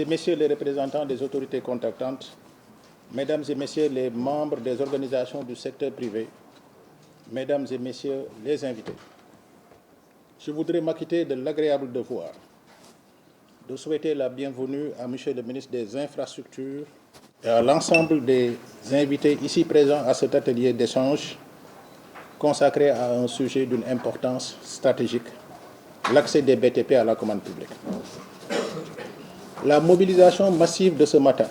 et messieurs les représentants des autorités contactantes, mesdames et messieurs les membres des organisations du secteur privé, mesdames et messieurs les invités, je voudrais m'acquitter de l'agréable devoir de souhaiter la bienvenue à Monsieur le ministre des Infrastructures et à l'ensemble des invités ici présents à cet atelier d'échange consacré à un sujet d'une importance stratégique, l'accès des BTP à la commande publique. La mobilisation massive de ce matin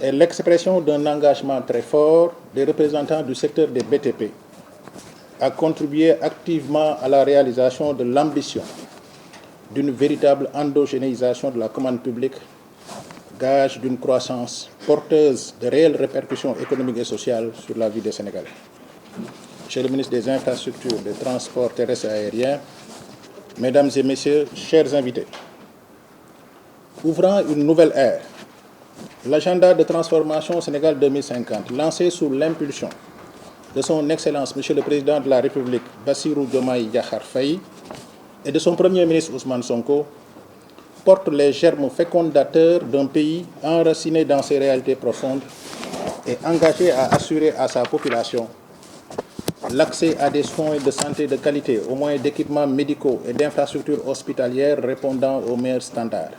est l'expression d'un engagement très fort des représentants du secteur des BTP à contribuer activement à la réalisation de l'ambition d'une véritable endogénéisation de la commande publique, gage d'une croissance porteuse de réelles répercussions économiques et sociales sur la vie des Sénégalais. Monsieur le ministre des Infrastructures, des Transports terrestres et aériens, mesdames et messieurs, chers invités, ouvrant une nouvelle ère, l'agenda de transformation Sénégal 2050, lancé sous l'impulsion de son Excellence, Monsieur le Président de la République, Bassirou Diomaye Diakhar Faye, et de son Premier ministre Ousmane Sonko, porte les germes fécondateurs d'un pays enraciné dans ses réalités profondes et engagé à assurer à sa population l'accès à des soins de santé de qualité, aux moyens d'équipements médicaux et d'infrastructures hospitalières répondant aux meilleurs standards.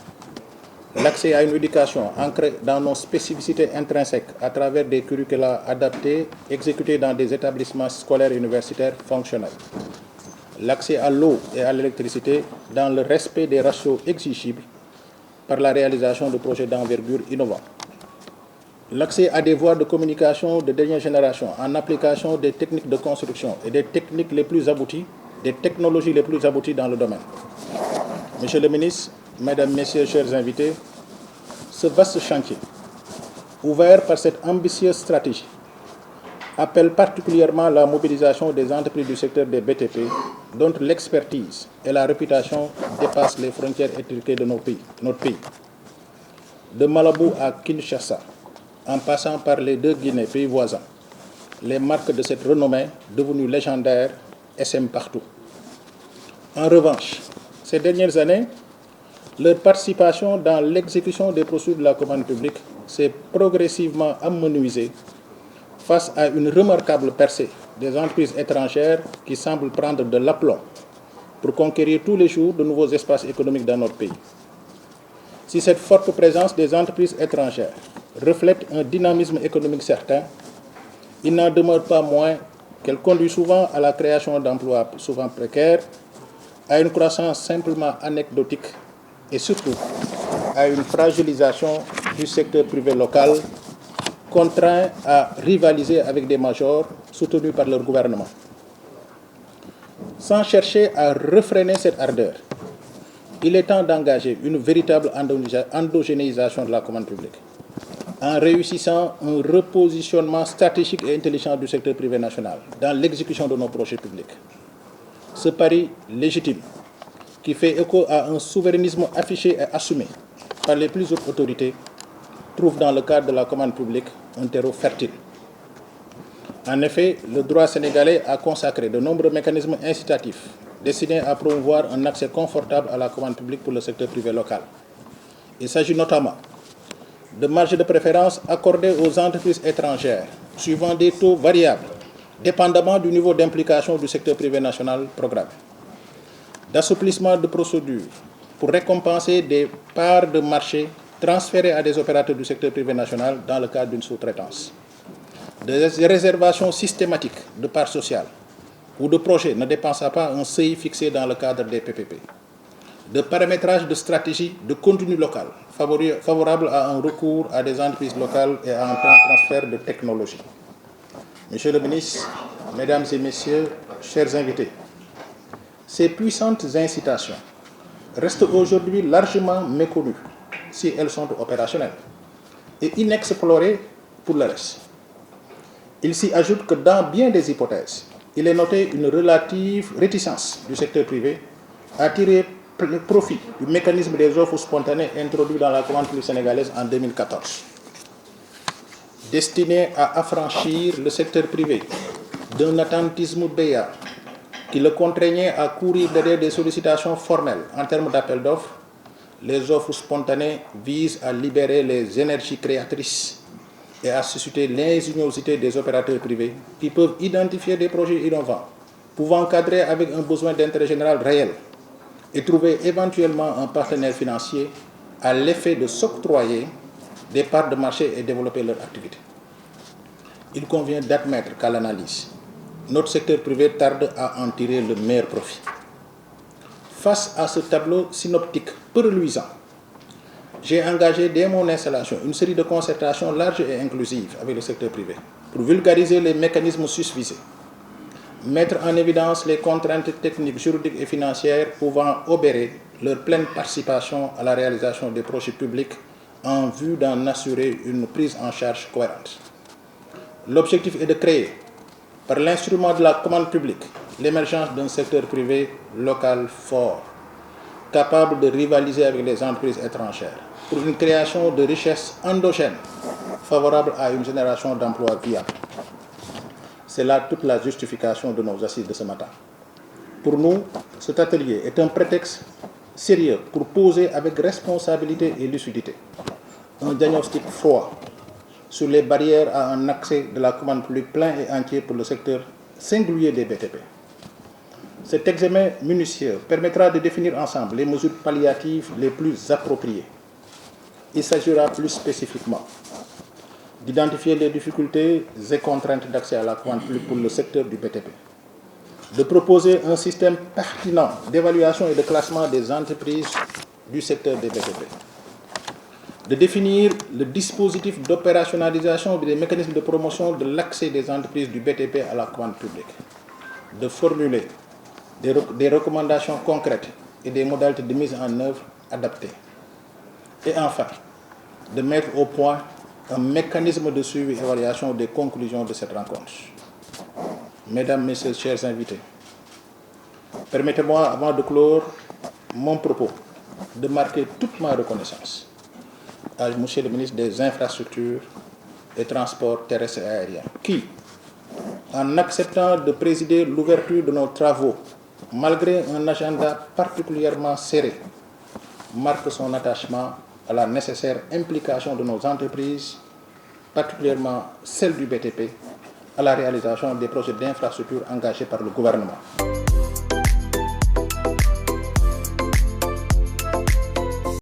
L'accès à une éducation ancrée dans nos spécificités intrinsèques à travers des curricula adaptés exécutés dans des établissements scolaires et universitaires fonctionnels. L'accès à l'eau et à l'électricité dans le respect des ratios exigibles par la réalisation de projets d'envergure innovants. L'accès à des voies de communication de dernière génération en application des techniques de construction et des techniques les plus abouties, des technologies les plus abouties dans le domaine. Monsieur le ministre, mesdames, messieurs, chers invités, ce vaste chantier, ouvert par cette ambitieuse stratégie, appelle particulièrement la mobilisation des entreprises du secteur des BTP, dont l'expertise et la réputation dépassent les frontières étriquées de notre pays. De Malabo à Kinshasa, en passant par les deux Guinées, pays voisins, les marques de cette renommée, devenue légendaire, essaiment partout. En revanche, ces dernières années, leur participation dans l'exécution des procédures de la commande publique s'est progressivement amenuisée face à une remarquable percée des entreprises étrangères qui semblent prendre de l'aplomb pour conquérir tous les jours de nouveaux espaces économiques dans notre pays. Si cette forte présence des entreprises étrangères reflète un dynamisme économique certain, il n'en demeure pas moins qu'elle conduit souvent à la création d'emplois souvent précaires, à une croissance simplement anecdotique et surtout à une fragilisation du secteur privé local, contraint à rivaliser avec des majors soutenus par leur gouvernement. Sans chercher à refréner cette ardeur, il est temps d'engager une véritable endogénéisation de la commande publique, en réussissant un repositionnement stratégique et intelligent du secteur privé national dans l'exécution de nos projets publics. Ce pari légitime, qui fait écho à un souverainisme affiché et assumé par les plus hautes autorités, trouve dans le cadre de la commande publique un terreau fertile. En effet, le droit sénégalais a consacré de nombreux mécanismes incitatifs destinés à promouvoir un accès confortable à la commande publique pour le secteur privé local. Il s'agit notamment de marges de préférence accordées aux entreprises étrangères, suivant des taux variables, dépendamment du niveau d'implication du secteur privé national programmé, d'assouplissement de procédures pour récompenser des parts de marché transférées à des opérateurs du secteur privé national dans le cadre d'une sous-traitance, des réservations systématiques de parts sociales ou de projets ne dépensant pas un seuil fixé dans le cadre des PPP, de paramétrage de stratégie de contenu local favorable à un recours à des entreprises locales et à un transfert de technologie. Monsieur le ministre, mesdames et messieurs, chers invités, ces puissantes incitations restent aujourd'hui largement méconnues si elles sont opérationnelles et inexplorées pour le reste. Il s'y ajoute que dans bien des hypothèses, il est noté une relative réticence du secteur privé à tirer le profit du mécanisme des offres spontanées introduit dans la commande publique sénégalaise en 2014, destiné à affranchir le secteur privé d'un attentisme béat qui le contraignait à courir derrière des sollicitations formelles en termes d'appel d'offres, les offres spontanées visent à libérer les énergies créatrices et à susciter l'ingéniosité des opérateurs privés qui peuvent identifier des projets innovants, pouvant cadrer avec un besoin d'intérêt général réel et trouver éventuellement un partenaire financier à l'effet de s'octroyer des parts de marché et développer leur activité. Il convient d'admettre qu'à l'analyse, notre secteur privé tarde à en tirer le meilleur profit. Face à ce tableau synoptique peu reluisant, j'ai engagé dès mon installation une série de concertations larges et inclusives avec le secteur privé pour vulgariser les mécanismes susvisés, mettre en évidence les contraintes techniques, juridiques et financières pouvant obérer leur pleine participation à la réalisation des projets publics en vue d'en assurer une prise en charge cohérente. L'objectif est de créer, par l'instrument de la commande publique, l'émergence d'un secteur privé local fort, capable de rivaliser avec les entreprises étrangères, pour une création de richesses endogènes, favorable à une génération d'emplois viables. C'est là toute la justification de nos assises de ce matin. Pour nous, cet atelier est un prétexte sérieux pour poser avec responsabilité et lucidité un diagnostic froid sur les barrières à un accès de la commande publique plein et entier pour le secteur singulier des BTP. Cet examen minutieux permettra de définir ensemble les mesures palliatives les plus appropriées. Il s'agira plus spécifiquement d'identifier les difficultés et contraintes d'accès à la commande publique pour le secteur du BTP, de proposer un système pertinent d'évaluation et de classement des entreprises du secteur des BTP, de définir le dispositif d'opérationnalisation des mécanismes de promotion de l'accès des entreprises du BTP à la commande publique, de formuler des recommandations concrètes et des modalités de mise en œuvre adaptées, et enfin, de mettre au point un mécanisme de suivi et évaluation des conclusions de cette rencontre. Mesdames, Messieurs, chers invités, permettez-moi, avant de clore mon propos, de marquer toute ma reconnaissance à Monsieur le ministre des Infrastructures et Transports terrestres et aériens, qui, en acceptant de présider l'ouverture de nos travaux, malgré un agenda particulièrement serré, marque son attachement à la nécessaire implication de nos entreprises, particulièrement celle du BTP, à la réalisation des projets d'infrastructure engagés par le gouvernement.